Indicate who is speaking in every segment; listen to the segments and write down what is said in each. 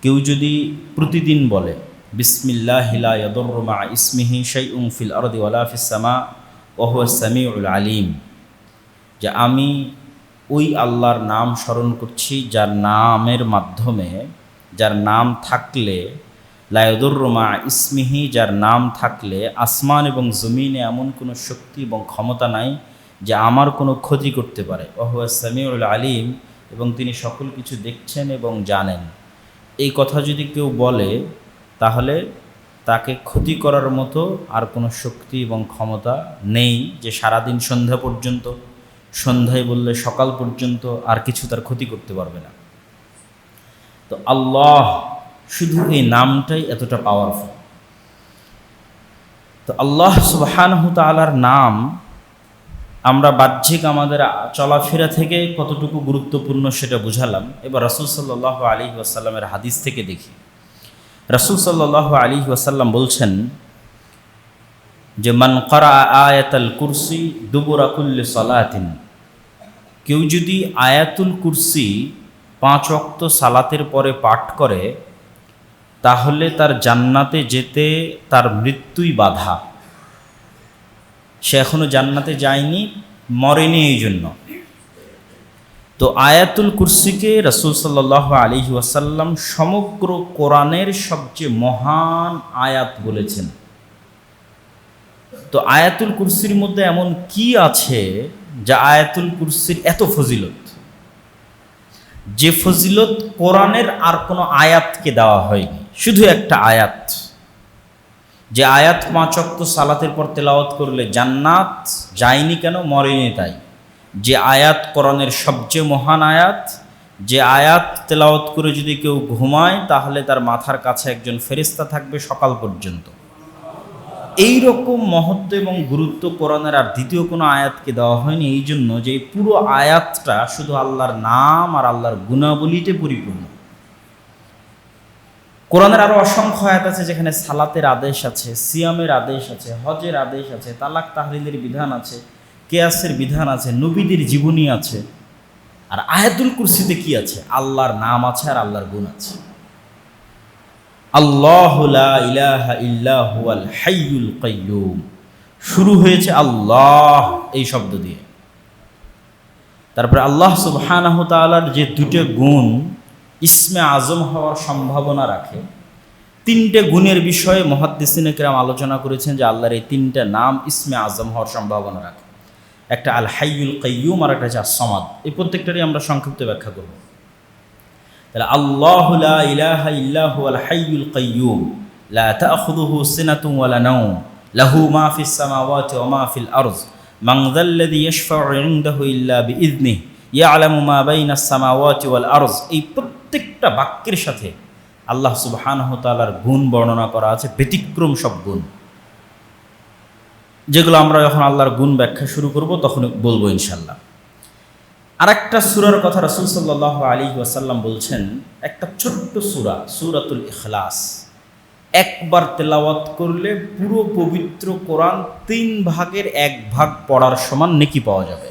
Speaker 1: কেউ যদি প্রতিদিন বলে বিসমিল্লাহি লা ইয়াদুররু মা ইসমিহি শাইউন ফিল আরদি ওয়ালা ফিস সামা ওয়া হুয়াস সামিউল আলিম, যে আমি ওই আল্লাহর নাম স্মরণ করছি যার নামের মাধ্যমে, যার নাম থাকলে, লা ইয়াদুররু মা ইসমিহি, যার নাম থাকলে আসমান এবং জমিনে এমন কোনো শক্তি এবং ক্ষমতা নাই যে আমার কোনো ক্ষতি করতে পারে। ওয়া হুয়াস সামিউল আলিম, এবং তিনি সকল কিছু দেখছেন এবং জানেন। এই কথা যদি কেউ বলে তাহলে তাকে ক্ষতি করার মতো আর কোনো শক্তি এবং ক্ষমতা নেই, যে সারাদিন সন্ধ্যা পর্যন্ত, সন্ধ্যায় বললে সকাল পর্যন্ত আর কিছু তার ক্ষতি করতে পারবে না। তো আল্লাহ, শুধু এই নামটাই এতটা পাওয়ারফুল। তো আল্লাহ সুবহানাহু তাআলার নাম আমরা বাহ্যিক আমাদের চলাফেরা থেকে কতটুকু গুরুত্বপূর্ণ সেটা বুঝালাম। এবার রাসূল সাল্লাল্লাহু আলাইহি ওয়াসাল্লামের হাদিস থেকে দেখি। রাসূল সাল্লাল্লাহু আলাইহি ওয়াসাল্লাম বলছেন যে মান ক্বারা আয়াতাল কুরসি দুবুরা কুল্লি সালাতিন, কেউ যদি আয়াতুল কুরসি 5 ওয়াক্ত সালাতের পরে পাঠ করে তাহলে তার জান্নাতে যেতে তার মৃত্যুই বাধা। সে এখনো জান্নাতে যায়নি, মরেনি এই জন্য। তো আয়াতুল কুরসিকে রাসূল সাল্লাল্লাহু আলাইহি ওয়াসাল্লাম সমগ্র কোরআনের সবচেয়ে মহান আয়াত বলেছেন। তো আয়াতুল কুরসির মধ্যে এমন কি আছে যা আয়াতুল কুরসির এত ফজিলত, যে ফজিলত কোরআনের আর কোনো আয়াতকে দেওয়া হয়নি, শুধু একটা আয়াত। যে আয়াত 5 ওয়াক্ত সালাতের পর তেলাওয়াত করলে জান্নাত যায়নি কেন, মরেনি তাই। যে আয়াত কোরআনের সবচেয়ে মহান আয়াত, যে আয়াত তেলাওয়াত করে যদি কেউ ঘুমায় তাহলে তার মাথার কাছে একজন ফেরেশতা থাকবে সকাল পর্যন্ত। এই রকম মহত্ব এবং গুরুত্ব কোরআনের আর দ্বিতীয় কোনো আয়াতকে দেওয়া হয়নি। এই জন্য যে পুরো আয়াতটা শুধু আল্লাহর নাম আর আল্লাহর গুণাবলীতে পরিপূর্ণ। কোরআনের আরও অসংখ্য আয়াত আছে যেখানে সালাতের আদেশ আছে, সিয়ামের আদেশ আছে, হজের আদেশ আছে, তালাক তাহলিলের বিধান আছে, কিয়াসের বিধান আছে, নবীদের জীবনী আছে। আর আয়াতুল কুরসিতে কি আছে? আল্লাহর নাম আছে আর আল্লাহর গুণ আছে। আল্লাহু লা ইলাহা ইল্লা হুয়াল হাইয়ুল কাইয়্যুম, শুরু হয়েছে আল্লাহ এই শব্দ দিয়ে। তারপরে আল্লাহ সুবহানাহু তাআলার যে দুটো গুণ ইসমে আজম হওয়ার সম্ভাবনা রাখে, 3টে গুণের বিষয়ে মুহাদ্দিসিনে কেরাম আলোচনা করেছেন যে আল্লাহর এই 3টে নাম ইসমে আজম হওয়ার সম্ভাবনা রাখে। একটা আল হাইয়ুল কাইয়্যুম আর একটা হচ্ছে আস-সামাদ। এই প্রত্যেকটারই আমরা সংক্ষিপ্ত ব্যাখ্যা করব। তাহলে আল্লাহু লা ইলাহা ইল্লা হুয়াল হাইয়ুল কাইয়্যুম লা তাখুযুহু সিনাতুন ওয়ালা নাওম লাহু মা ফিস সামাওয়াতি ওয়া মা ফিল আরজ মান যাল্লাযী ইয়াশফাউ ইনদাহু ইল্লা বিইযনিহি ইয়ালামু মা বাইনাস সামাওয়াতি ওয়াল আরজ। এই প্রত্যেকটা বাক্যের সাথে আল্লাহ সুবহানাহু তাআলার গুণ বর্ণনা করা আছে, ব্যতিক্রম সব গুণ, যেগুলো আমরা যখন আল্লাহর গুণ ব্যাখ্যা শুরু করব তখন বলবো ইনশাল্লাহ। আরেকটা সূরার কথা রাসূল সাল্লাল্লাহু আলাইহি ওয়াসাল্লাম বলছেন, একটা ছোট্ট সূরা, সূরাতুল ইখলাস, একবার তেলাওয়াত করলে পুরো পবিত্র কোরআন 3 ভাগের 1 ভাগ পড়ার সমান নেকি পাওয়া যাবে।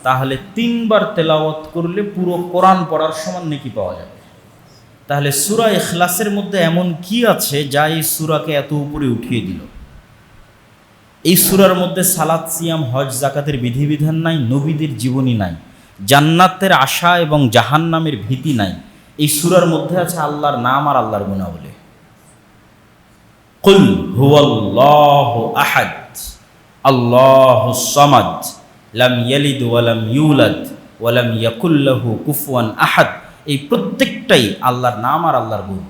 Speaker 1: তাহলে 3 বার তেলাওয়াত করলে পুরো কোরআন পড়ার সমান নেকি পাওয়া যাবে। তাহলে সূরা ইখলাসের মধ্যে এমন কি আছে যা এই সূরাকে এত উপরে উঠিয়ে দিল? এই সূরার মধ্যে সালাত, সিয়াম, হজ, যাকাতের বিধিবিধান নাই, নবীদের জীবনী নাই, জান্নাতের আশা এবং জাহান্নামের ভীতি নাই। এই সূরার মধ্যে আছে আল্লাহর নাম আর আল্লাহর গুণাবলী। কুল হুয়াল্লাহু আহাদ আল্লাহুস সামাদ লাম ইয়ালিদ ওয়া লাম ইউলাদ ওয়া লাম ইয়াকুল লাহু কুফুয়ান আহাদ। এই প্রত্যেকটাই আল্লাহর নাম আর আল্লাহর গুণ।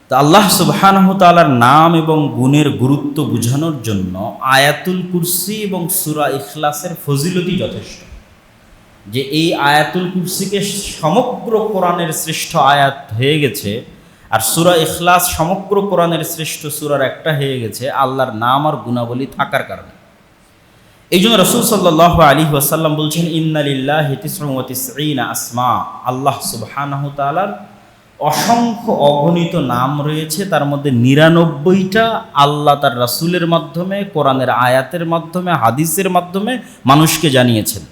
Speaker 1: তা আল্লাহ সুবহানাহু তাআলার নাম এবং গুণের গুরুত্ব বোঝানোর জন্য আয়াতুল কুরসি এবং সূরা ইখলাসের ফজিলতই যথেষ্ট। যে এই আয়াতুল কুরসিকে সমগ্র কোরআনের শ্রেষ্ঠ আয়াত হয়ে গেছে, আর সূরা ইখলাস সমগ্র কোরআনের শ্রেষ্ঠ সূরার একটা হয়ে গেছে আল্লাহর নাম আর গুণাবলী থাকার কারণে। এই জন্য রাসূল সাল্লাল্লাহু আলাইহি ওয়াসাল্লাম বলছেন, ইন্না লিল্লাহি 99 আসমা, আল্লাহ সুবহানাহু তাআলার অসংখ্য অগণিত নাম রয়েছে, তার মধ্যে 99টা আল্লাহ তার রাসূলের মাধ্যমে, কোরআনের আয়াতের মাধ্যমে, হাদিসের মাধ্যমে মানুষকে জানিয়েছেন।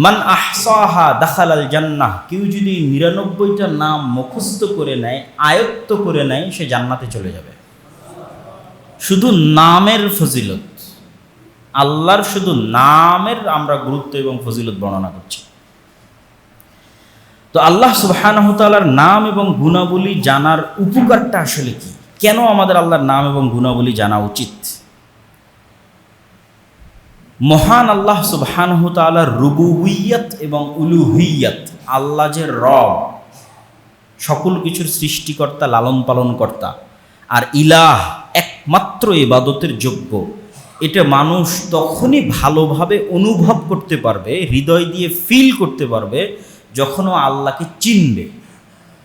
Speaker 1: মান আহসাহা দাখালাল জান্নাহ, কেউ যদি ৯৯টা নাম মুখস্থ করে নেয়, আয়ত্ত করে নেয়, সে জান্নাতে চলে যাবে। শুধু নামের ফজিলত, আল্লাহর শুধু নামের আমরা গুরুত্ব এবং ফজিলত বর্ণনা করছি। তো আল্লাহ সুবহানাহু ওয়া তাআলার নাম এবং গুণাবলী জানার উপকারটা আসলে কি? কেন আমাদের আল্লাহর নাম এবং গুণাবলী জানা উচিত? মহান আল্লাহ সুবহানাহু ওয়া তাআলার রুবুবিয়্যাত এবং উলুহিয়্যাত, আল্লাহ যে রব, সকল কিছুর সৃষ্টিকর্তা, লালন পালন কর্তা, আর ইলাহ, একমাত্র ইবাদতের যোগ্য, এটা মানুষ তখনই ভালোভাবে অনুভব করতে পারবে, হৃদয় দিয়ে ফিল করতে পারবে, যখন ও আল্লাহকে চিনবে,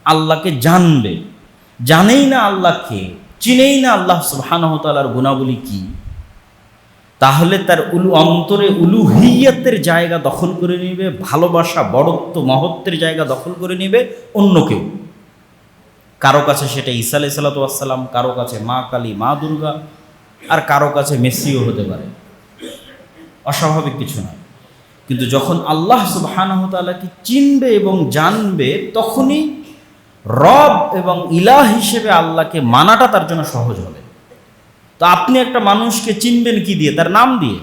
Speaker 1: আল্লাহকে জানবে। জানেই না আল্লাহকে, চিনেই না আল্লাহ সুবহানাহু ওয়া তাআলার গুণাবলী কি, তাহলে তার অন্তরে উলুহিয়্যাতের জায়গা দখল করে নেবে, ভালোবাসা, বড়ত্ব, মহত্বের জায়গা দখল করে নেবে অন্য কেউ। কারো কাছে সেটা ঈসা আলাইহিস সালাতু ওয়াস সালাম, কারো কাছে মা কালী, মা দুর্গা, আর কারো কাছে মেসিও হতে পারে, অস্বাভাবিক কিছু নয়। কিন্তু যখন আল্লাহ সুবহানাহু ওয়া তাআলাকে চিনবে এবং জানবে, তখনই রব এবং ইলাহ হিসেবে আল্লাহকে মানাটা তার জন্য সহজ হবে। তো আপনি একটা মানুষকে চিনবেন কি দিয়ে? তার নাম দিয়ে।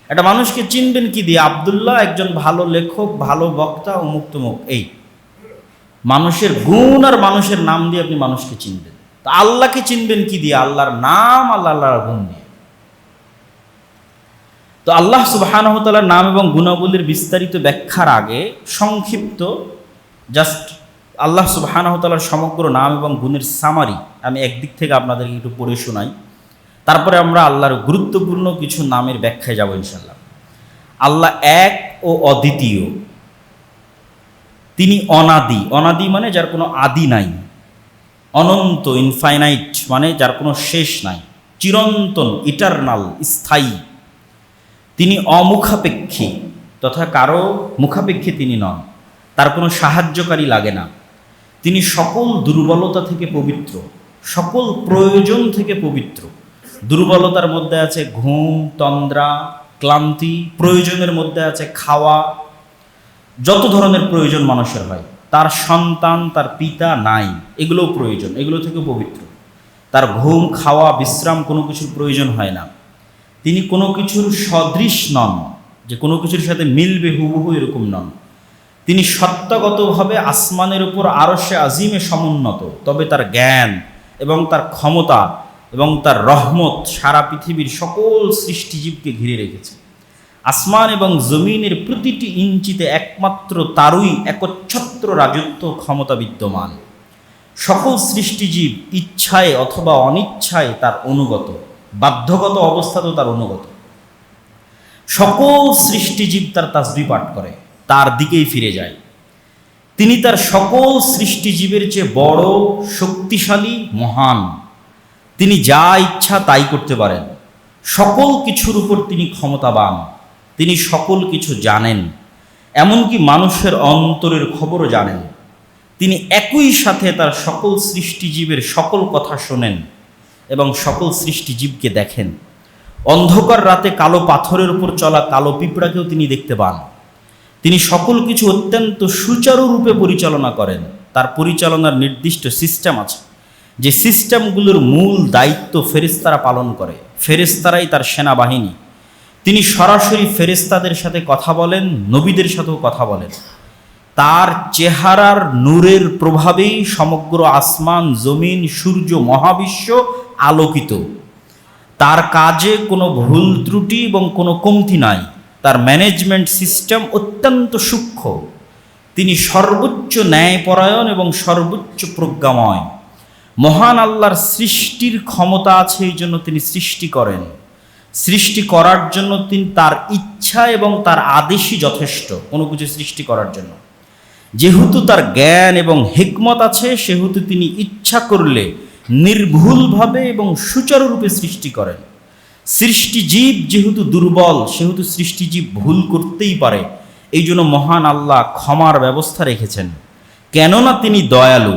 Speaker 1: একটা মানুষকে চিনবেন কি দিয়ে? আব্দুল্লাহ একজন ভালো লেখক, ভালো বক্তা, অমুক তমুক, এই মানুষের গুণ আর মানুষের নাম দিয়ে আপনি মানুষকে চিনবেন। তো আল্লাহকে চিনবেন কি দিয়ে? আল্লাহর নাম, আল্লাহর গুণ দিয়ে। তো আল্লাহ সুবহানাহু ওয়া তাআলার নাম এবং গুণাবলীর বিস্তারিত ব্যাখ্যার আগে সংক্ষিপ্ত জাস্ট আল্লাহ সুবহানাহু ওয়া তাআলার সমগ্র নাম এবং গুণের সামারি আমি একদিক থেকে আপনাদেরকে একটু পড়ে শোনাই, তারপরে আমরা আল্লাহর গুরুত্বপূর্ণ কিছু নামের ব্যাখ্যায় যাব ইনশাআল্লাহ। আল্লাহ এক ও অদ্বিতীয়, তিনি অনাদি। অনাদি মানে যার কোনো আদি নাই। অনন্ত, ইনফাইনাইট মানে যার কোনো শেষ নাই। চিরন্তন, ইটারনাল, স্থায়ী। তিনি অমুখাপেক্ষী, তথা কারো মুখাপেক্ষী তিনি নন, তার কোনো সাহায্যকারী লাগে না। তিনি সকল দুর্বলতা থেকে পবিত্র, সকল প্রয়োজন থেকে পবিত্র। দুর্বলতার মধ্যে আছে ঘুম, তন্দ্রা, ক্লান্তি, প্রয়োজনের মধ্যে আছে খাওয়া, যত ধরনের প্রয়োজন মানুষের হয়। তার সন্তান, তার পিতা নাই, এগুলোও প্রয়োজন, এগুলো থেকে পবিত্র। তার ঘুম, খাওয়া, বিশ্রাম, কোনো কিছুর প্রয়োজন হয় না। তিনি কোনো কিছুর সদৃশ নন, যে কোনো কিছুর সাথে মিলবে হুবহু, এরকম নন। তিনি সত্তাগতভাবে আসমানের উপর আরশে আজিমে সমুন্নত, তবে তার জ্ঞান এবং তার ক্ষমতা এবং তার রহমত সারা পৃথিবীর সকল সৃষ্টিজীবকে ঘিরে রেখেছে। আসমান এবং জমিনের প্রতিটি ইঞ্চিতে একমাত্র তারই একচ্ছত্র রাজত্ব ক্ষমতা বিদ্যমান। সকল সৃষ্টিজীব ইচ্ছায় অথবা অনিচ্ছায় তার অনুগত, বাধ্যগত অবস্থাতেও তার অনুগত। সকল সৃষ্টিজীব তার তাসবিহ পাঠ করে, তার দিকেই ফিরে যায়। তিনি তার সকল সৃষ্টিজীবের চেয়ে বড়, শক্তিশালী, মহান। তিনি যা ইচ্ছা তাই করতে পারেন। সকল কিছুর উপর তিনি ক্ষমতাবান। তিনি সকল কিছু জানেন, এমনকি মানুষের অন্তরের খবরও জানেন। তিনি একই সাথে তার সকল সৃষ্টিজীবের সকল কথা শোনেন এবং সকল সৃষ্টিজীবকে দেখেন। অন্ধকার রাতে কালো পাথরের উপর চলা কালো পিঁপড়াকেও তিনি দেখতে পান। তিনি সকল কিছু অত্যন্ত সুচারুরূপে পরিচালনা করেন। তার পরিচালনার নির্দিষ্ট সিস্টেম আছে, যে সিস্টেমগুলোর মূল দায়িত্ব ফেরেশতারা পালন করে। ফেরেশতারাই তার সেনাবাহিনী। তিনি সরাসরি ফেরেশতাদের সাথে কথা বলেন, নবীদের সাথেও কথা বলেন। তার চেহারার নূরের প্রভাবেই সমগ্র আসমান, জমিন, সূর্য, মহাবিশ্ব আলোকিত। তার কাজে কোনো ভুল ত্রুটি এবং কোনো কমতি নাই। তার ম্যানেজমেন্ট সিস্টেম অত্যন্ত সূক্ষ্ম। তিনি সর্বোচ্চ ন্যায়পরায়ণ এবং সর্বোচ্চ প্রজ্ঞাময়। মহান আল্লাহর সৃষ্টির ক্ষমতা আছে, এই জন্য তিনি সৃষ্টি করেন। সৃষ্টি করার জন্য তিনি তার ইচ্ছা এবং তার আদেশই যথেষ্ট কোনো কিছু সৃষ্টি করার জন্য। যেহেতু তার জ্ঞান এবং হিকমত আছে, সেহেতু তিনি ইচ্ছা করলে নির্ভুলভাবে এবং সুচারুরূপে সৃষ্টি করেন। সৃষ্টিজীব যেহেতু দুর্বল, সেহেতু সৃষ্টিজীব ভুল করতেই পারে। এই জন্য মহান আল্লাহ ক্ষমার ব্যবস্থা রেখেছেন, কেননা তিনি দয়ালু।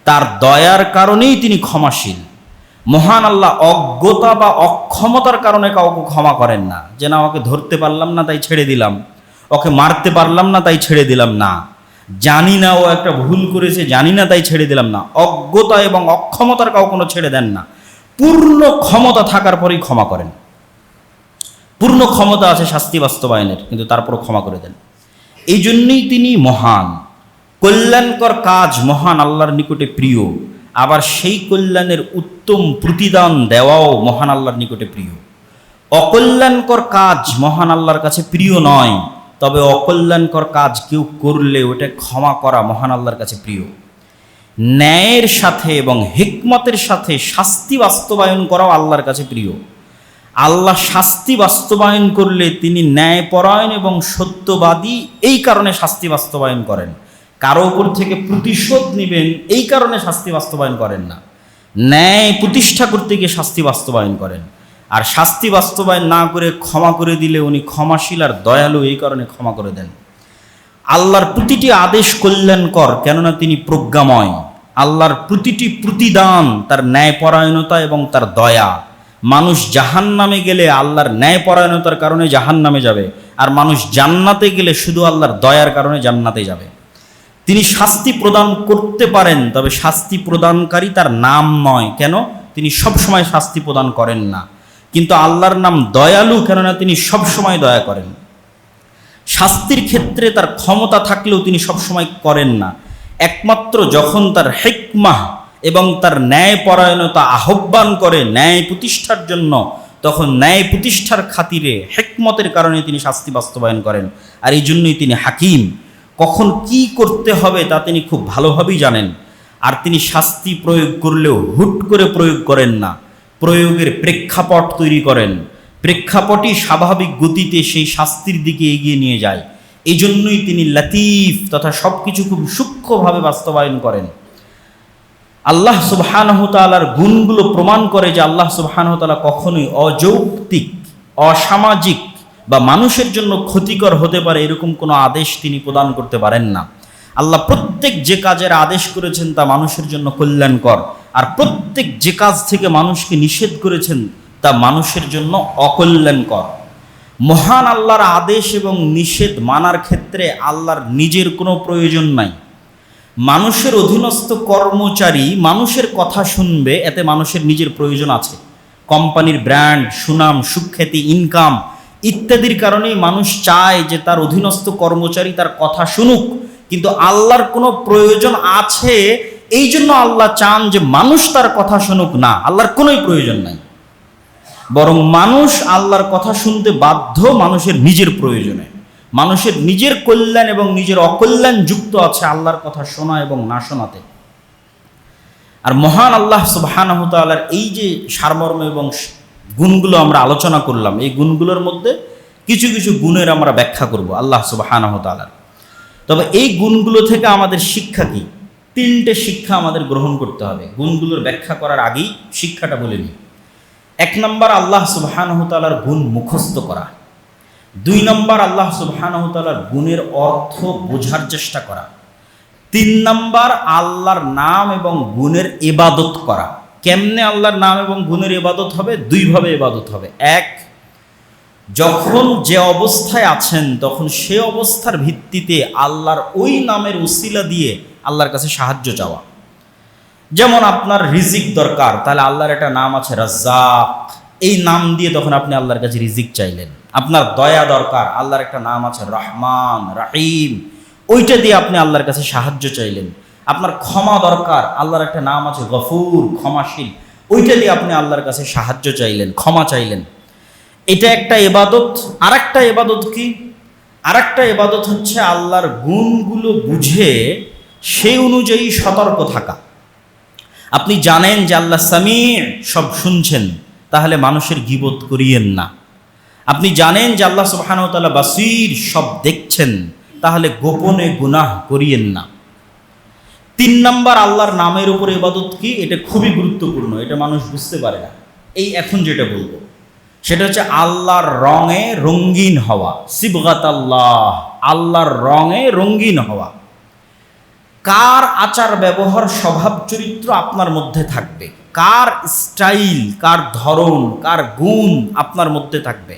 Speaker 1: তার দয়ার কারণেই তিনি ক্ষমাশীল। মহান আল্লাহ অজ্ঞতা বা অক্ষমতার কারণে কাউকে ক্ষমা করেন না, যে না আমাকে ধরতে পারলাম না তাই ছেড়ে দিলাম, ওকে মারতে পারলাম না তাই ছেড়ে দিলাম না, জানি না ও একটা ভুল করেছে জানি না তাই ছেড়ে দিলাম না। অজ্ঞতা এবং অক্ষমতার কখনো ছেড়ে দেন না, পূর্ণ ক্ষমতা থাকার পরেই ক্ষমা করেন। পূর্ণ ক্ষমতা আছে শাস্তি বাস্তবায়নের, কিন্তু তারপরও ক্ষমা করে দেন। এই জন্যই তিনি মহান। কল্যাণকর কাজ মহান আল্লাহর নিকটে প্রিয়, আবার সেই কল্যাণের উত্তম প্রতিদান দেওয়াও মহান আল্লাহর নিকটে প্রিয়। অকল্যাণকর কাজ মহান আল্লাহর কাছে প্রিয় নয়, তবে অকল্যাণকর কাজ কেউ করলে ওটা ক্ষমা করা মহান আল্লাহর কাছে প্রিয়। ন্যায়ের সাথে এবং হিকমতের সাথে শাস্তি বাস্তবায়ন করাও আল্লাহর কাছে প্রিয়। আল্লাহ শাস্তি বাস্তবায়ন করলে তিনি ন্যায়পরায়ণ এবং সত্যবাদী, এই কারণে শাস্তি বাস্তবায়ন করেন। কারো উপর থেকে প্রতিশোধ নেবেন এই কারণে শাস্তি বাস্তবায়ন করেন না, ন্যায় প্রতিষ্ঠা করতে গিয়ে শাস্তি বাস্তবায়ন করেন। আর শাস্তি বাস্তবায়ন না করে ক্ষমা করে দিলে উনি ক্ষমাশীল আর দয়ালু, এই কারণে ক্ষমা করে দেন। আল্লাহর প্রতিটি আদেশ কল্যাণকর, কেননা তিনি প্রজ্ঞাময়। আল্লাহর প্রতিটি প্রতিদান তার ন্যায়পরায়ণতা এবং তার দয়া। মানুষ জাহান্নামে গেলে আল্লাহর ন্যায়পরায়ণতার কারণে জাহান্নামে যাবে, আর মানুষ জান্নাতে গেলে শুধু আল্লাহর দয়ার কারণে জান্নাতে যাবে। তিনি শাস্তি প্রদান করতে পারেন, তবে শাস্তি প্রদানকারী তার নাম নয়। কেন? তিনি সবসময় শাস্তি প্রদান করেন না। কিন্তু আল্লাহর নাম দয়ালু, কেননা তিনি সবসময় দয়া করেন। শাস্তির ক্ষেত্রে তার ক্ষমতা থাকলেও তিনি সবসময় করেন না। একমাত্র যখন তার হিকমাহ এবং তার ন্যায়পরায়ণতা আহ্বান করে ন্যায় প্রতিষ্ঠার জন্য, তখন ন্যায় প্রতিষ্ঠার খাতিরে হিকমতের কারণে তিনি শাস্তি বাস্তবায়ন করেন। আর এই জন্যই তিনি হাকিম। কখন কি করতে হবে তা তিনি খুব ভালোভাবেই জানেন। আর তিনি শাস্তি প্রয়োগ করলেও হুট করে প্রয়োগ করেন না, প্রয়োগের প্রেক্ষাপট তৈরি করেন। প্রেক্ষাপটই স্বাভাবিক গতিতে সেই শাস্তির দিকে এগিয়ে নিয়ে যায়। এই জন্যই তিনি লতিফ তথা সব কিছু খুব সূক্ষ্মভাবে বাস্তবায়ন করেন। আল্লাহ সুবহানাহু তাআলার গুণগুলো প্রমাণ করে যে আল্লাহ সুবহানাহু তাআলা কখনোই অযৌক্তিক, অসামাজিক বা মানুষের জন্য ক্ষতিকর হতে পারে এরকম কোনো আদেশ তিনি প্রদান করতে পারেন না। আল্লাহ প্রত্যেক যে কাজের আদেশ করেছেন তা মানুষের জন্য কল্যাণকর, আর প্রত্যেক যে কাজ থেকে মানুষকে নিষেধ করেছেন তা মানুষের জন্য অকল্যাণকর। মহান আল্লাহর আদেশ এবং নিষেধ মানার ক্ষেত্রে আল্লাহর নিজের কোনো প্রয়োজন নাই। মানুষের অধীনস্থ কর্মচারী মানুষের কথা শুনবে, এতে মানুষের নিজের প্রয়োজন আছে। কোম্পানির ব্র্যান্ড, সুনাম, সুখ্যাতি, ইনকাম ইত্যাদির কারণেই মানুষ চায় যে তার অধীনস্থ কর্মচারী তার কথা শুনুক। কিন্তু আল্লাহর কোনো প্রয়োজন আছে, এই জন্য আল্লাহ চান যে মানুষ তার কথা শুনুক না, আল্লাহর কোনোই প্রয়োজন নাই। বরং মানুষ আল্লাহর কথা শুনতে বাধ্য মানুষের নিজের প্রয়োজনে। মানুষের নিজের কল্যাণ এবং নিজের অকল্যাণ যুক্ত আছে আল্লাহর কথা শোনা এবং না শোনাতে। আর মহান আল্লাহ সুবহানাহু তাআলার এই যে সারমর্ম এবং গুণগুলো আমরা আলোচনা করলাম, এই গুণগুলোর মধ্যে কিছু কিছু গুণের আমরা ব্যাখ্যা করব আল্লাহ সুবহানাহু তাআলার। তবে এই গুণগুলো থেকে আমাদের শিক্ষা কি? তিনটে শিক্ষা আমাদের গ্রহণ করতে হবে। গুণগুলোর ব্যাখ্যা করার আগেই শিক্ষাটা বলে নিই। 1 নম্বর, আল্লাহ সুবহানাহু তাআলার গুণ মুখস্থ করা। 2 নম্বর, আল্লাহ সুবহানাহু তাআলার গুণের অর্থ বোঝার চেষ্টা করা। 3 নম্বর, আল্লাহর নাম এবং গুণের ইবাদত করা। কেমনে আল্লাহর নাম এবং গুণের ইবাদত হবে? 2 ভাবে ইবাদত হবে। 1, যখন যে অবস্থায় আছেন তখন সে অবস্থার ভিত্তিতে আল্লাহর ওই নামের উসিলা দিয়ে আল্লাহর কাছে সাহায্য চাওয়া। যেমন আপনার রিজিক দরকার, তাহলে আল্লাহর একটা নাম আছে রাজ্জাক, এই নাম দিয়ে তখন আপনি আল্লাহর কাছে রিজিক চাইলেন। আপনার দয়া দরকার, আল্লাহর একটা নাম আছে রহমান, রাহিম, ওইটা দিয়ে আপনি আল্লাহর কাছে সাহায্য চাইলেন। আপনার ক্ষমা দরকার, আল্লাহর একটা নাম আছে গফুর, ক্ষমাশীল, ওইটা দিয়ে আপনি আল্লাহর কাছে সাহায্য চাইলেন, ক্ষমা চাইলেন। এটা একটা ইবাদত। আর একটা ইবাদত কি? আর একটা ইবাদত হচ্ছে আল্লাহর গুণগুলো বুঝে সেই অনুযায়ী সতর্ক থাকা। আপনি জানেন যে আল্লাহ সামি', সব শুনছেন, তাহলে মানুষের গীবত করিয়েন না। আপনি জানেন যে আল্লাহ সুবহানাহু ওয়া তাআলা বাসীর, সব দেখছেন, তাহলে গোপনে গুনাহ করিয়েন না। 3 নম্বর, আল্লাহর নামের উপর ইবাদত কি? এটা খুবই গুরুত্বপূর্ণ, এটা মানুষ বুঝতে পারে না। এই এখন যেটা বলবো সেটা হচ্ছে আল্লাহর রঙে রঙিন হওয়া, সিবগাতাল্লাহ, আল্লাহর রঙে রঙিন হওয়া। কার আচার ব্যবহার, স্বভাব চরিত্র আপনার মধ্যে থাকবে, কার স্টাইল, কার ধরন, কার গুণ আপনার মধ্যে থাকবে।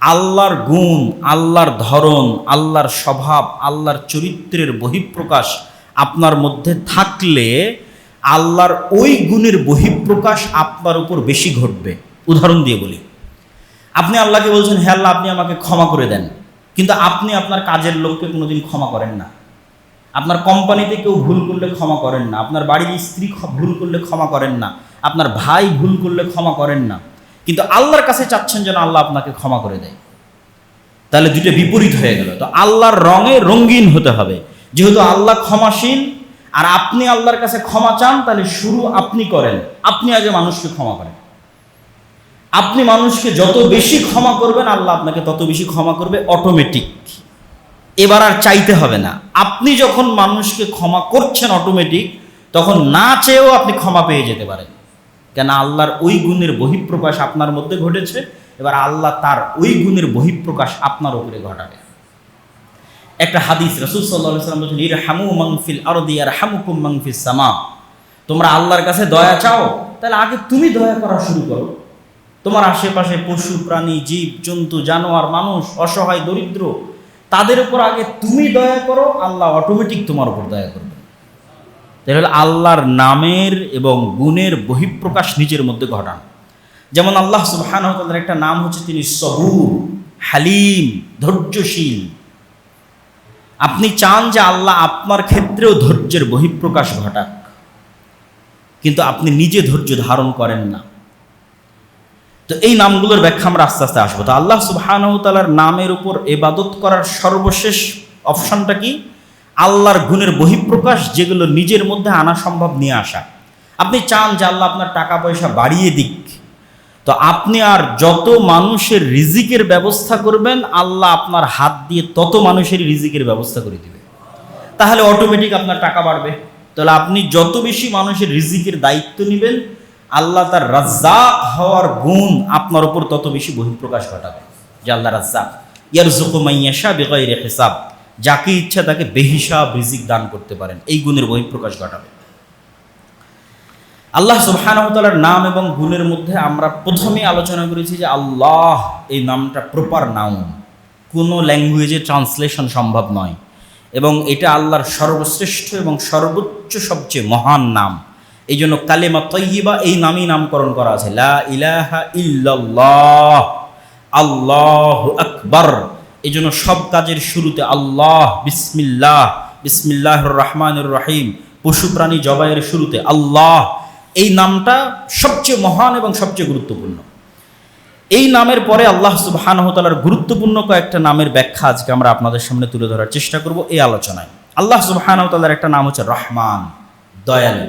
Speaker 1: আল্লাহর গুণ, আল্লাহর ধরন, আল্লাহর স্বভাব, আল্লাহর চরিত্রের বহিঃপ্রকাশ আপনার মধ্যে থাকলে আল্লাহর ওই গুণের বহিঃপ্রকাশ আপনার উপর বেশি ঘটবে। উদাহরণ দিয়ে বলি, আপনি আল্লাহকে বলছেন, হে আল্লাহ আপনি আমাকে ক্ষমা করে দেন, কিন্তু আপনি আপনার কাজের লোককে কোনোদিন ক্ষমা করেন না। আপনার কোম্পানিতে কেউ ভুল করলে ক্ষমা করেন না, আপনার বাড়ির স্ত্রী ভুল করলে ক্ষমা করেন না, আপনার ভাই ভুল করলে ক্ষমা করেন না, কিন্তু আল্লাহর কাছে চাচ্ছেন যেন আল্লাহ আপনাকে ক্ষমা করে দেয়। তাহলে দুটো বিপরীত হয়ে গেল। তো আল্লাহর রঙে রঙিন হতে হবে। যেহেতু আল্লাহ ক্ষমাশীল আর আপনি আল্লাহর কাছে ক্ষমা চান, তাহলে শুরু আপনি করেন। আপনি আগে মানুষকে ক্ষমা করেন। আপনি মানুষকে যত বেশি ক্ষমা করবেন, আল্লাহ আপনাকে তত বেশি ক্ষমা করবে অটোমেটিক। এবার আর চাইতে হবে না। আপনি যখন মানুষকে ক্ষমা করছেন অটোমেটিক, তখন না চেয়েও আপনি ক্ষমা পেয়ে যেতে পারেন। কেন? আল্লাহর ওই গুণের বহিঃপ্রকাশ আপনার মধ্যে ঘটেছে। এবার আল্লাহ তার ওই গুণের বহিঃপ্রকাশ আপনার উপরে ঘটাবে। একটা হাদিস, রাসূল সাল্লাল্লাহু আলাইহি ওয়াসাল্লাম বলেছেন, ইরহামু মান ফিল আরদি ইয়ারহামুকুম মান ফিস সামা। তোমরা আল্লাহর কাছে দয়া চাও, তাহলে আগে তুমি দয়া করা শুরু করো। তোমার আশেপাশে পশু প্রাণী, জীব জন্তু, জানোয়ার, মানুষ, অসহায়, দরিদ্র, তাদের উপর আগে তুমি দয়া করো, আল্লাহ অটোমেটিক তোমার উপর দয়া করবে। তাহলে আল্লাহর নামের এবং গুণের বহিঃপ্রকাশ নিজের মধ্যে ঘটান। যেমন আল্লাহ সুবহানাহু ওয়া তাআলার একটা নাম হচ্ছে তিনি সবুর, হালিম, ধৈর্যশীল। আপনি চান যে আল্লাহ আপনার ক্ষেত্রেও ধৈর্যের বহিঃপ্রকাশ ঘটাক, কিন্তু আপনি নিজে ধৈর্য ধারণ করেন না। তো এই নামগুলোর ব্যাখ্যা আমরা আস্তে আস্তে আসবো। তো আল্লাহ সুবহানাহু ওয়া তাআলার নামের উপর ইবাদত করার সর্বশেষ অপশনটা কি? আল্লাহর গুণের বহিঃপ্রকাশ, যেগুলো নিজের মধ্যে আনা সম্ভব নিয়ে আসা। আপনি চান যে আল্লাহ আপনার টাকা পয়সা বাড়িয়ে দিক, তো আপনি আর যত মানুষের রিজিকের ব্যবস্থা করবেন, আল্লাহ আপনার হাত দিয়ে তত মানুষের রিজিকের ব্যবস্থা করে দিবে। তাহলে অটোমেটিক আপনার টাকা বাড়বে। তাহলে আপনি যত বেশি মানুষের রিজিকের দায়িত্ব নেবেন, আল্লাহ তার রাজ্জাক হওয়ার গুণ আপনার উপর তত বেশি বহিঃপ্রকাশ ঘটাবে। যে আল্লাহ রাজ্জাক, ইয়ারযুকু মান ইয়াশা বিগাইরি হিসাব, যাকে ইচ্ছা তাকে বেহিসাব রিজিক দান করতে পারেন। এই গুণের বহিঃপ্রকাশ ঘটাবে। আল্লাহ সুবহানাহু ওয়া তাআলার নাম এবং গুণের মধ্যে আমরা প্রথমেই আলোচনা করেছি যে আল্লাহ এই নামটা প্রপার নাউন, কোনো ল্যাঙ্গুয়েজে ট্রান্সলেশন সম্ভব নয়, এবং এটা আল্লাহর সর্বশ্রেষ্ঠ এবং সর্বোচ্চ সবচেয়ে মহান নাম। এই জন্য কালেমা তয়্যিবা এই নামই নামকরণ করা আছে, লা ইলাহা ইল্লাল্লাহ, আল্লাহু আকবার। এই জন্য সব কাজের শুরুতে আল্লাহ, বিসমিল্লাহ, বিসমিল্লাহির রহমানির রহিম। পশু প্রাণী জবাইয়ের শুরুতে আল্লাহ, এই নামটা সবচেয়ে মহান এবং সবচেয়ে গুরুত্বপূর্ণ। এই নামের পরে আল্লাহ সুবহানাহু ওয়া তাআলার গুরুত্বপূর্ণ কয়েকটা নামের ব্যাখ্যা আজকে আমরা আপনাদের সামনে তুলে ধরার চেষ্টা করব এই আলোচনায়। আল্লাহ সুবহানাহু ওয়া তাআলার একটা নাম হচ্ছে রহমান, দয়ালু।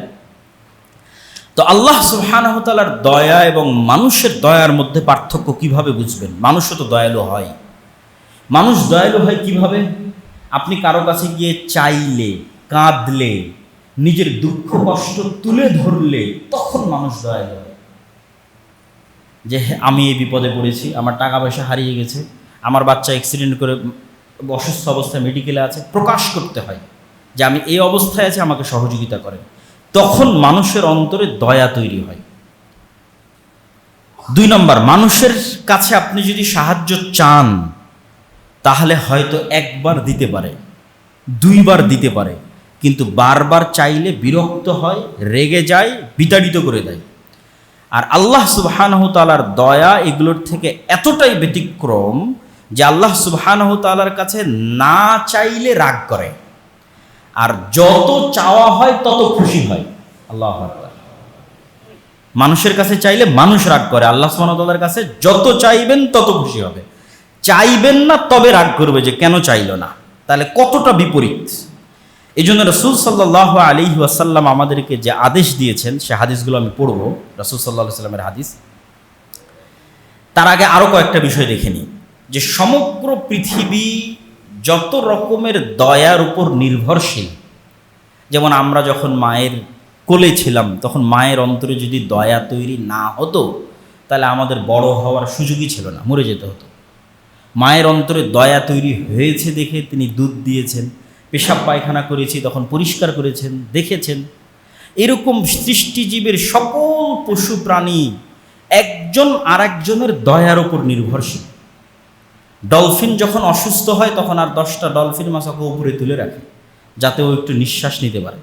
Speaker 1: তো আল্লাহ সুবহানাহু ওয়া তাআলার দয়া এবং মানুষের দয়ার মধ্যে পার্থক্য কিভাবে বুঝবেন? মানুষও তো দয়ালু হয়। মানুষ দয়ালু হয় কিভাবে? আপনি কারো কাছে গিয়ে চাইলে, কাঁদলে, নিজের দুঃখ কষ্ট তুলে ধরলে, তখন মানুষ দয়ালু হয়। যে আমি এই বিপদে পড়েছি, আমার টাকা পয়সা হারিয়ে গেছে, আমার বাচ্চা অ্যাক্সিডেন্ট করে অসুস্থ অবস্থায় মেডিকেলে আছে, প্রকাশ করতে হয় যে আমি এই অবস্থায় আছি, আমাকে সহযোগিতা করেন। তখন মানুষের অন্তরে দয়া তৈরি হয়। 2 নম্বর, মানুষের কাছে আপনি যদি সাহায্য চান, তাহলে হয়তো একবার দিতে পারে, 2 বার দিতে পারে, কিন্তু বারবার চাইলে বিরক্ত হয়, রেগে যায়, বিতাড়িত করে দেয়। আর আল্লাহ সুবহানাহু ওয়া তাআলার দয়া এগুলোর থেকে এতটাই ব্যতিক্রম যে আল্লাহ সুবহানাহু ওয়া তাআলার কাছে না চাইলে রাগ করে, আর যত চাওয়া হয় তত খুশি হয়। আল্লাহু আকবার। মানুষের কাছে চাইলে মানুষ রাগ করে, আল্লাহ সুবহানাহু ওয়া তাআলার কাছে যত চাইবেন তত খুশি হবে। চাইবেন না তবে রাগ করবে যে কেন চাইল না। তাহলে কতটা বিপরীত। এই জন্য রাসূল সাল্লাল্লাহু আলাইহি ওয়াসাল্লাম আমাদেরকে যে আদেশ দিয়েছেন, সে হাদিসগুলো আমি পড়ব, রাসূল সাল্লাল্লাহু আলাইহি ওয়াসাল্লামের হাদিস। তার আগে আরও কয়েকটা বিষয় দেখে নিই। যে সমগ্র পৃথিবী যত রকমের দয়ার উপর নির্ভরশীল, যেমন আমরা যখন মায়ের কোলে ছিলাম, তখন মায়ের অন্তরে যদি দয়া তৈরি না হতো, তাহলে আমাদের বড় হওয়ার সুযোগই ছিল না, মরে যেতে হতো। মায়ের অন্তরে দয়া তৈরি হয়েছে দেখে তিনি দুধ দিয়েছেন, পেশাব পায়খানা করেছি তখন পরিষ্কার করেছেন, দেখেছেন। এরকম সৃষ্টিজীবের সকল পশু প্রাণী একজন আরেকজনের দয়ার উপর নির্ভরশীল। ডলফিন যখন অসুস্থ হয় তখন আর 10টা ডলফিন মাছ ওকে উপরে তুলে রাখে যাতে ও একটু নিঃশ্বাস নিতে পারে।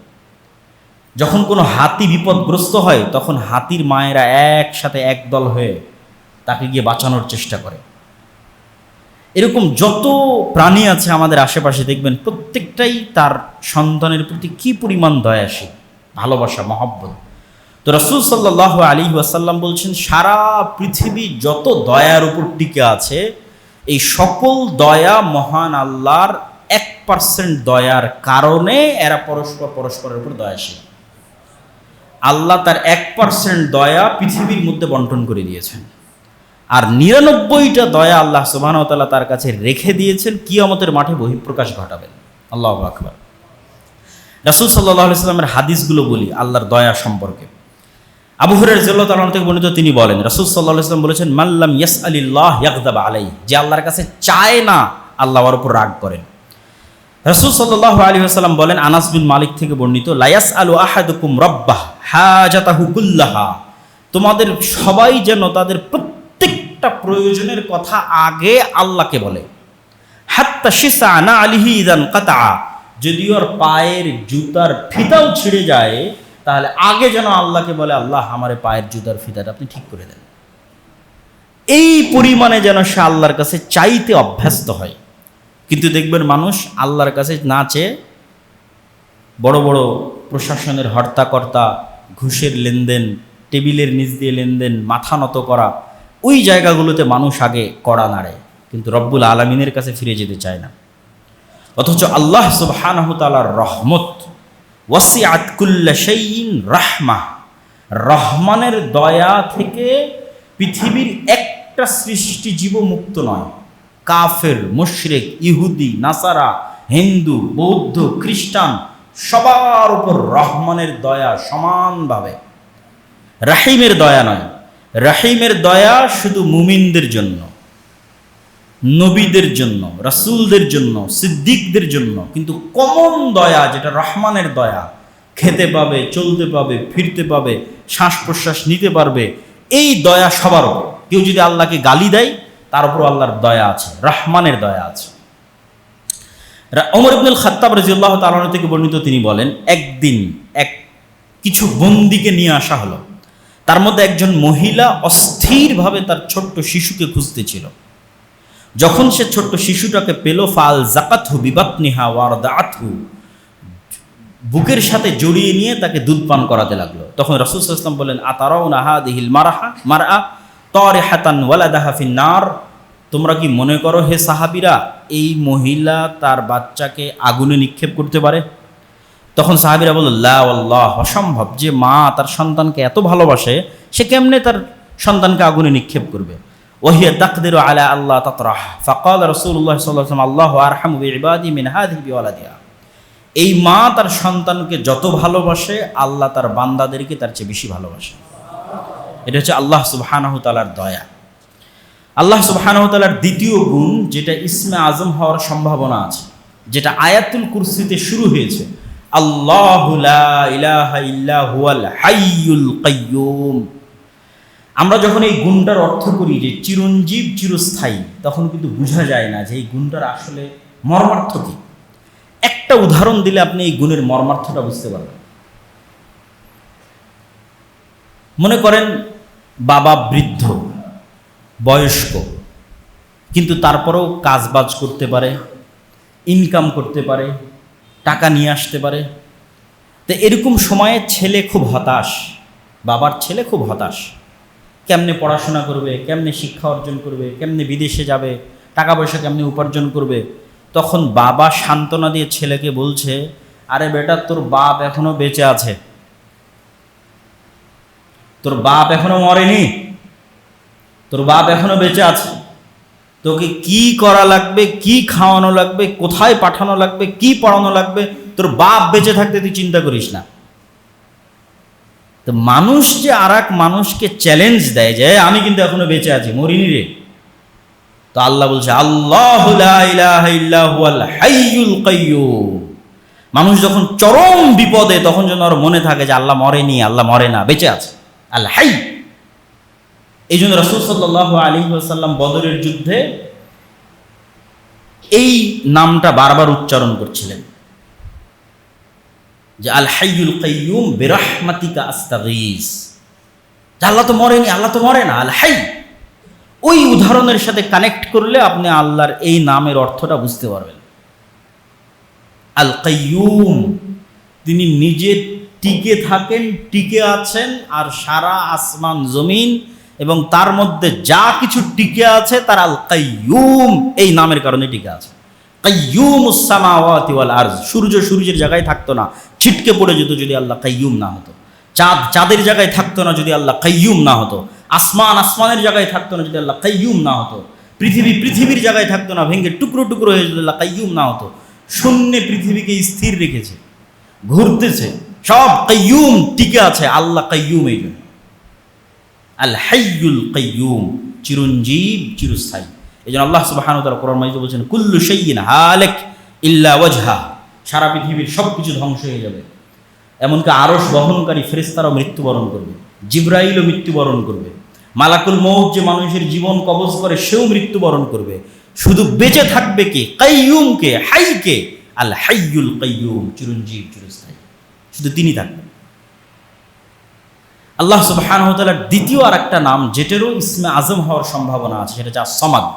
Speaker 1: যখন কোনো হাতি বিপদগ্রস্ত হয় তখন হাতির মায়েরা একসাথে একদল হয়ে তাকে গিয়ে বাঁচানোর চেষ্টা করে। এরকম যত প্রাণী আছে আমাদের আশেপাশে দেখবেন প্রত্যেকটাই তার সন্তানের প্রতি কি পরিমাণ দয়াশীল, ভালোবাসা, মহব্বত। তো রাসূল সাল্লাল্লাহু আলাইহি ওয়াসাল্লাম বলছেন সারা পৃথিবী যত দয়ার উপর টিকে আছে এই সকল দয়া মহান আল্লাহর 1% দয়ার কারণে এরা পরস্পরের উপর দয়াশীল। আল্লাহ তার 1% দয়া পৃথিবীর মধ্যে বন্টন করে দিয়েছেন, আর 99টা দয়া আল্লাহ সুবহানাহু ওয়া তাআলা তার কাছে রেখে দিয়েছেন, কিয়ামতের মাঠে বহিঃপ্রকাশ ঘটাবেন। আল্লাহু আকবার। রাসূল সাল্লাল্লাহু আলাইহি ওয়াসাল্লামের হাদিসগুলো বলি আল্লাহর দয়া সম্পর্কে। আবু হুরায়রা রাদিয়াল্লাহু তাআলা থেকে বর্ণিত, তিনি বলেন রাসূল সাল্লাল্লাহু আলাইহি ওয়াসাল্লাম বলেছেন, মান লাম ইয়াসআলিল্লাহ ইয়াগদাব আলাইহি, যে আল্লাহর কাছে চায় না আল্লাহ ওর উপর রাগ করেন। রাসূল সাল্লাল্লাহু আলাইহি ওয়াসাল্লাম বলেন, আনাস বিন মালিক থেকে বর্ণিত, লা ইয়াসআলু আহাদুকুম রাব্বাহ হাজাতাহু কুল্লাহা, তোমাদের সবাই যেন তাদের প্রত্যেকটা প্রয়োজনের কথা আগে আল্লাহকে বলে। হাত্তা শিসা না আলিহি ইদান কাতা, যদি ওর পায়ের জুতার ফিতাও ছিঁড়ে যায় তাহলে আগে যেন আল্লাহকে বলে, আল্লাহ আমার পায়ের জুতার ফিতাটা আপনি ঠিক করে দেন। এই পরিমাণে যেন সে আল্লাহর কাছে চাইতে অভ্যস্ত হয়। কিন্তু দেখবেন মানুষ আল্লাহর কাছে না চেয়ে বড় বড় প্রশাসনের হর্তাকর্তা, ঘুষের লেনদেন, টেবিলের নিচ দিয়ে লেনদেন, মাথা নত করা, ওই জায়গাগুলোতে মানুষ আগে কড়া নাড়ে, কিন্তু রব্বুল আলামিনের কাছে ফিরে যেতে চায় না। অথচ আল্লাহ সুবহানাহু ওয়া তাআলার রহমত ওয়াসিআত কুল্লা শাইইন রাহমাহ, রহমানের দয়া থেকে পৃথিবীর একটা সৃষ্টি জীব মুক্ত নয়। কাফের, মুশরিক, ইহুদি, নাসারা, হিন্দু, বৌদ্ধ, খ্রিস্টান সবার উপর রহমানের দয়া সমানভাবে। রাহিমের দয়া নয়, রাহিমের দয়া শুধু মুমিনদের জন্য, নবীদের জন্য, রাসূলদের জন্য, সিদ্দিকদের জন্য। কিন্তু কমন দয়া যেটা রহমানের দয়া, খেতে পাবে, চলতে পাবে, ফিরতে পাবে, শ্বাস প্রশ্বাস নিতে পারবে, এই দয়া সবার উপর। কেউ যদি আল্লাহকে গালি দেয় তার উপর আল্লাহর দয়া আছে, রহমানের দয়া আছে। ওমর ইবনুল খাত্তাব রাদিয়াল্লাহু তাআলা থেকে বর্ণিত, তিনি বলেন, একদিন কিছু বন্দীকে নিয়ে আসা হলো। তার মধ্যে একজন মহিলা অস্থিরভাবে তার ছোট্ট শিশুকে খুঁজতেছিল। যখন সে ছোট্ট শিশুটাকে পেল, ফাল জাকাতহু বিবাতনিহা ওয়ারদাআতহু, বুকের সাথে জড়িয়ে নিয়ে তাকে দুধ পান করাতে লাগলো। তখন রাসূল সাল্লাল্লাহু আলাইহি ওয়াসাল্লাম বলেন, আতারাউনা হাদিহিল মারআ তারিহাতান ওয়ালাদাহা ফিন্নার, তোমরা কি মনে করো হে সাহাবীরা এই মহিলা তার বাচ্চাকে আগুনে নিক্ষেপ করতে পারে? তখন সাহাবীরা বলল, লা ওয়াল্লাহ, অসম্ভব, যে মা তার সন্তানকে এত ভালোবাসে সে কেমনে তার সন্তানকে আগুনে নিক্ষেপ করবে? ওয়াহিয়া তাকদিরু আলা আল্লাহ তাতরাহ, ফাকাল রাসূলুল্লাহ সাল্লাল্লাহু আলাইহি ওয়াসাল্লাম, আল্লাহু আরহামু বিইবাদি মিন হাযিহি বিওয়ালাদিহা, এই মা তার সন্তানকে যত ভালোবাসে আল্লাহ তার বান্দাদেরকে তার চেয়ে বেশি ভালোবাসে। এটা হচ্ছে আল্লাহ সুবহানাহু ওয়া তাআলার দয়া। আল্লাহ সুবহানাহু ওয়া তাআলার দ্বিতীয় গুণ, যেটা ইসমে আজম হওয়ার সম্ভাবনা আছে, যেটা আয়াতুল কুরসিতে শুরু হয়েছে, আল্লাহু লা ইলাহা ইল্লা হুয়াল হাইয়ুল কাইয়্যুম। আমরা যখন এই গুণটার অর্থ করি যে চিরঞ্জীব, চিরস্থায়ী, তখন কিন্তু বোঝা যায় না যে এই গুণটার আসলে মর্মার্থ কি। একটা উদাহরণ দিলে আপনি এই গুণের মর্মার্থটা বুঝতে পারবেন। মনে করেন বাবা বৃদ্ধ, বয়স্ক, কিন্তু তারপরেও কাজবাজ করতে পারে, ইনকাম করতে পারে, টাকা নিয়ে আসতে পারে। তো এরকম সময়ে ছেলে খুব হতাশ, বাবার ছেলে খুব হতাশ, কেমনে পড়াশোনা করবে, কেমনে শিক্ষা অর্জন করবে, কেমনে বিদেশে যাবে, টাকা পয়সা কেমনে উপার্জন করবে। তখন বাবা সান্ত্বনা দিয়ে ছেলেকে বলছে, আরে বেটা, তোর বাপ এখনো বেঁচে আছে, তোর বাপ এখনো মরেনি, তোর বাপ এখনো বেঁচে আছে, তোকে কি করা লাগবে, কি খাওয়ানো লাগবে, কোথায় পাঠানো লাগবে, কি পড়ানো লাগবে, তোর বাপ বেঁচে থাকতে তুই চিন্তা করিস না। তো মানুষ যে আর এক মানুষকে চ্যালেঞ্জ দেয় যে আমি কিন্তু এখনো বেঁচে আছি, মরিনি রে, তো আল্লাহ বলছে, আল্লাহু লা ইলাহা ইল্লা হুয়াল হাইয়ুল কাইয়্যুম। মানুষ যখন চরম বিপদে, তখন যেন আর মনে থাকে যে আল্লাহ মরেনি, আল্লাহ মরে না, বেঁচে আছে, আল্লাহ হাই। এই জন্য রাসূল সাল্লাল্লাহু আলাইহি ওয়াসাল্লাম বদরের যুদ্ধে এই নামটা বারবার উচ্চারণ করছিলেন যে আল হাইয়ুল কাইয়ুম বিরহমাতিকা আস্তাগীস। আল্লাহ তো মরেনি, আল্লাহ তো মরে না, আল হাই। ওই উদাহরণের সাথে কানেক্ট করলে আপনি আল্লাহর এই নামের অর্থটা বুঝতে পারবেন। আল কাইয়ুম, তিনি নিজে টিকে থাকেন, টিকে আছেন, আর সারা আসমান জমিন এবং তার মধ্যে যা কিছু টিকে আছে তার আল কাইয়ুম এই নামের কারণে টিকে আছে। কাইয়ুমুস সামাওয়াতি ওয়াল আরজ, সূর্য সূর্যের জায়গায় থাকতো না, ছিটকে পড়ে যেত যদি আল্লাহ কাইয়ুম না হতো। চাঁদ চাঁদের জায়গায় থাকতো না যদি আল্লাহ কাইয়ুম না হতো। আসমান আসমানের জায়গায় থাকতো না যদি আল্লাহ কাইয়ুম না হতো। পৃথিবী পৃথিবীর জায়গায় থাকতো না, ভেঙে টুকরো টুকরো হয়ে যদি আল্লাহ কাইয়ুম না হতো। শূন্যে পৃথিবীকে স্থির রেখেছে, ঘুরতেছে, সব কাইয়ুম টিকে আছে, আল্লাহ কাইয়ুম। এই জন্য আল হাইয়ুল কাইয়ুম, চিরঞ্জীব, চিরস্থায়ী। এই জন্য আল্লাহ সুবহানাহু ওয়া তাআলা কোরআন মাজিদে বলছেন কুল্লু শাইইন হালিক ইল্লা ওয়াজহা, সারা পৃথিবীর সব কিছু ধ্বংস হয়ে যাবে, এমনকি আরশ বহনকারী ফেরেশতারাও মৃত্যুবরণ করবে, জিবরাইলও মৃত্যুবরণ করবে, মালাকুল মউত যে মানুষের জীবন কবজ করে সেও মৃত্যুবরণ করবে। শুধু বেঁচে থাকবে কে? কাইয়ুমকে, হাইকে, আল হাইয়ুল কাইয়ুম, চিরঞ্জীব, চিরস্থায়ী, শুধু তিনি থাকবেন। আল্লাহ সুবহানাহু ওয়া তাআলার দ্বিতীয় আর একটা নাম যেটারও ইসমে আজম হওয়ার সম্ভাবনা আছে, সেটা হচ্ছে আস-সামাদ।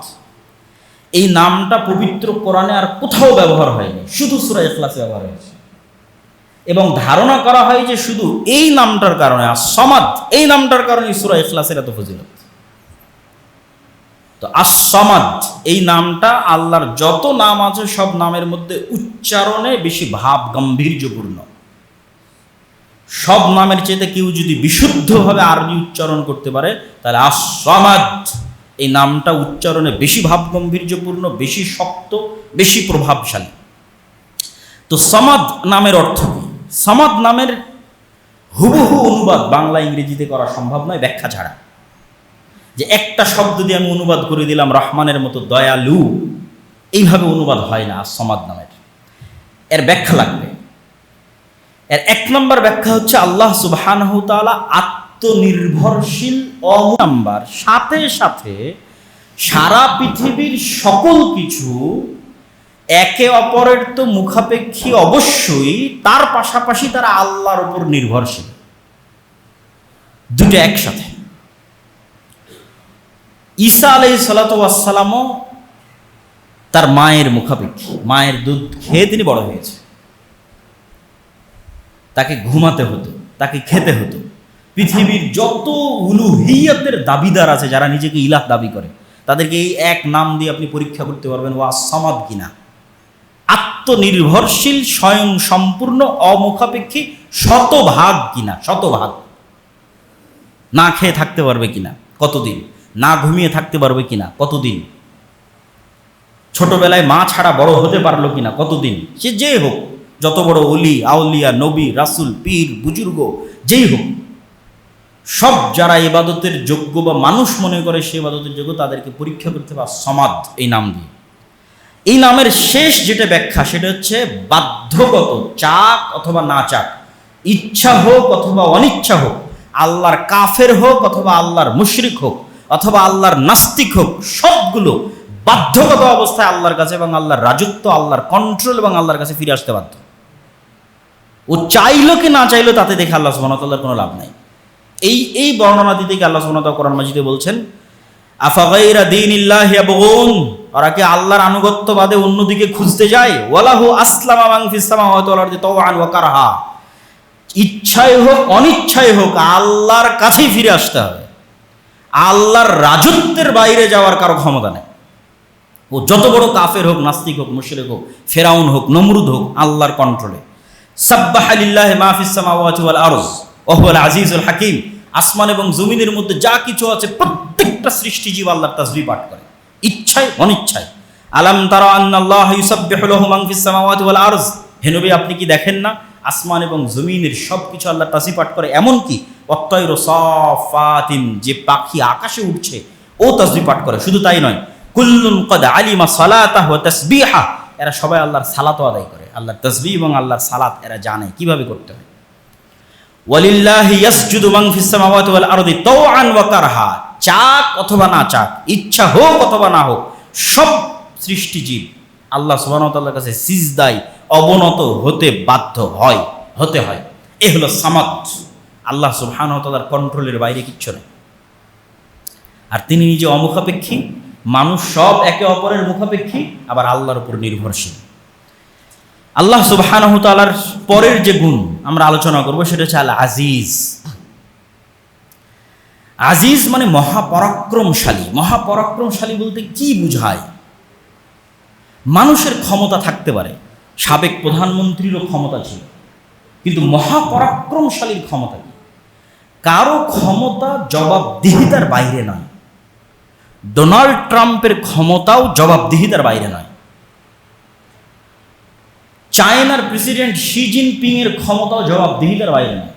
Speaker 1: এই নামটা পবিত্র কোরআনে আর কোথাও ব্যবহার হয়নি, শুধু সূরা ইখলাসে ব্যবহার হয়েছে। এবং ধারণা করা হয় যে শুধু এই নামটার কারণে, আস-সামাদ এই নামটার কারণে সূরা ইখলাসের এত ফজিলত। তো আস-সামাদ এই নামটা আল্লাহর যত নাম আছে সব নামের মধ্যে উচ্চারণে বেশি ভাব গাম্ভীর্যপূর্ণ। সব নামের চেয়ে কেউ যদি বিশুদ্ধভাবে আরবি উচ্চারণ করতে পারে তাহলে আস-সামাদ এই নামটা উচ্চারণে বেশি ভাব গাম্ভীর্যপূর্ণ, বেশি শক্ত, বেশি প্রভাবশালী। তো সামাদ নামের অর্থ কি? সামাদ নামের হুবহু অনুবাদ বাংলা ইংরেজিতে করা সম্ভব নয় ব্যাখ্যা ছাড়া। যে একটা শব্দ দিয়ে আমি অনুবাদ করে দিলাম রহমানের মতো দয়ালু, এইভাবে অনুবাদ হয় না আস-সামাদ নামের। এর ব্যাখ্যা লাগবে। এর এক নম্বর ব্যাখ্যা হচ্ছে আল্লাহ সুবহানাহু ওয়া তাআলা আত্মনির্ভরশীল, নাম্বার সাথে সাথে সারা পৃথিবীর সকল কিছু একে অপরের তো মুখাপেক্ষী অবশ্যই, তার পাশাপাশি তারা আল্লাহর উপর নির্ভরশীল, দুটো একসাথে। ঈসা আলাইহিস সালাতু ওয়াস সালামও তার মায়ের মুখাপেক্ষী, মায়ের দুধ খেয়ে তিনি বড় হয়েছে। তাকে ঘুমাতে হতো, তাকে খেতে হতো। পৃথিবীর যত উলুহিয়াতের দাবিদার আছে, যারা নিজেকে ইলাহ দাবি করে, তাদেরকে এই এক নাম দিয়ে আপনি পরীক্ষা করতে পারবেন ও আস-সামাদ কিনা। আত্মনির্ভরশীল, স্বয়ং সম্পূর্ণ, অমুখাপেক্ষী, শতভাগ কিনা, শতভাগ। না খেয়ে থাকতে পারবে কিনা, কতদিন? না ঘুমিয়ে থাকতে পারবে কিনা, কতদিন? ছোটবেলায় মা ছাড়া বড় হতে পারলো কিনা, কতদিন? সে যে হোক, যত বড় ওলি, আউলিয়া, নবী, রাসূল, পীর, বুজুর্গ যেই হোক, সব যারা ইবাদতের যোগ্য বা মানুষ মনে করে সে ইবাদতের যোগ্য, তাদেরকে পরীক্ষা করতে হবে সামাদ এই নাম দিয়ে। এই নামের শেষ যেটা ব্যাখ্যা সেটা হচ্ছে বাধ্যগত, চাক অথবা না চাক, ইচ্ছা হোক অথবা অনিচ্ছা হোক, আল্লাহর কাফের হোক অথবা আল্লাহর মুশরিক হোক অথবা আল্লাহর নাস্তিক হোক, সবগুলো বাধ্যগত অবস্থায় আল্লাহর কাছে এবং আল্লাহর রাজত্ব, আল্লাহর কন্ট্রোল এবং আল্লাহর কাছে ফিরে আসতে বাধ্য। ও চাইলো কি না চাইলো তাতে দেখে আল্লাহ সুবহানাহু ওয়া তাআলার কোনো লাভ নাই। এই বর্ণনা দিতে গিয়ে আল্লাহ সুবহানাহু ওয়া তাআলা কোরআন মাজিদে বলছেন আফাগাইরা দীনিল্লাহি ইয়াবগুন, ওরা কি আল্লাহর আনুগত্য বাদে অন্যদিকে খুঁজতে যায়? ওয়ালাহু আসলামা মান ফিস সামাওয়াতি ওয়াল আরদি তাওআন ওয়া কারহা, ইচ্ছায় হোক অনিচ্ছায় হোক আল্লাহর কাছেই ফিরে আসতে হবে। আল্লাহর রাজত্বের বাইরে যাওয়ার কারো ক্ষমতা নেই। ও যত বড় কাফের হোক, নাস্তিক হোক, মুশরিক হোক, ফেরাউন হোক, নমরুদ হোক, আল্লাহর কন্ট্রোলে। সাব্বাহা লিল্লাহি মা ফিস সামাওয়াতি ওয়াল আরজ ওয়া হুয়াল আজিজুল হাকীম, আসমান এবং জমিনের মধ্যে যা কিছু আছে প্রত্যেকটা সৃষ্টিজীব আল্লাহর তাসবিহ পাঠ করে, ইচ্ছায় অনিচ্ছায়। আলাম তারা আন্নাল্লাহা ইউসাব্বিহু লাহু মান ফিস সামাওয়াতি ওয়াল আরজ, হে নবী আপনি কি দেখেন না আসমান এবং জমিনের সব কিছু আল্লাহর তাসবিহ পাঠ করে, এমনকি ওয়াত-তায়রু সাফাতিন, যে পাখি আকাশে উঠছে ও তাসবিহ পাঠ করে। শুধু তাই নয়, কুল্লুন ক্বাদ আলিমা সালাতাহু ওয়া তাসবিহা, এরা সবাই আল্লাহর সালাতও আদায় করে, আল্লাহর তাসবিহ এবং আল্লাহর সালাত এরা জানে কিভাবে করতে হয়। ওয়ালিল্লাহি ইয়াসজুদু মান ফিস সামাওয়াতি ওয়াল আরদি তাওআন ওয়া কারহা, চাক অথবা না চাক, ইচ্ছা হোক অথবা না হোক, সব সৃষ্টিজীব আল্লাহ সুবহানাহু ওয়া তাআলার কাছে সিজদায় অবনত হতে বাধ্য হতে হয়। এ হলো সামাদ। আল্লাহ সুবহানাহু ওয়া তাআলার কন্ট্রোলের বাইরে কিচ্ছু নেই। আর তিনি নিজে অমুখাপেক্ষী, মানুষ সব একে অপরের মুখাপেক্ষী, আবার আল্লাহর উপর নির্ভরশীল। আল্লাহ সুবহানাহু ওয়া তাআলার পরের যে গুণ আমরা আলোচনা করব সেটা হচ্ছে আল আজিজ। আজিজ মানে মহাপরাক্রমশালী। মহাপরাক্রমশালী বলতে কি বুঝায়? মানুষের ক্ষমতা থাকতে পারে, সাবেক প্রধানমন্ত্রীরও ক্ষমতা ছিল, কিন্তু মহাপরাক্রমশালীর ক্ষমতা কি? কারো ক্ষমতা জবাবদিহিতার বাইরে নয়। ডোনাল্ড ট্রাম্পের ক্ষমতাও জবাবদিহিতার বাইরে নয়। চায়নার প্রেসিডেন্ট শি জিনপিং এর ক্ষমতাও জবাবদিহিতার বাইরে নয়।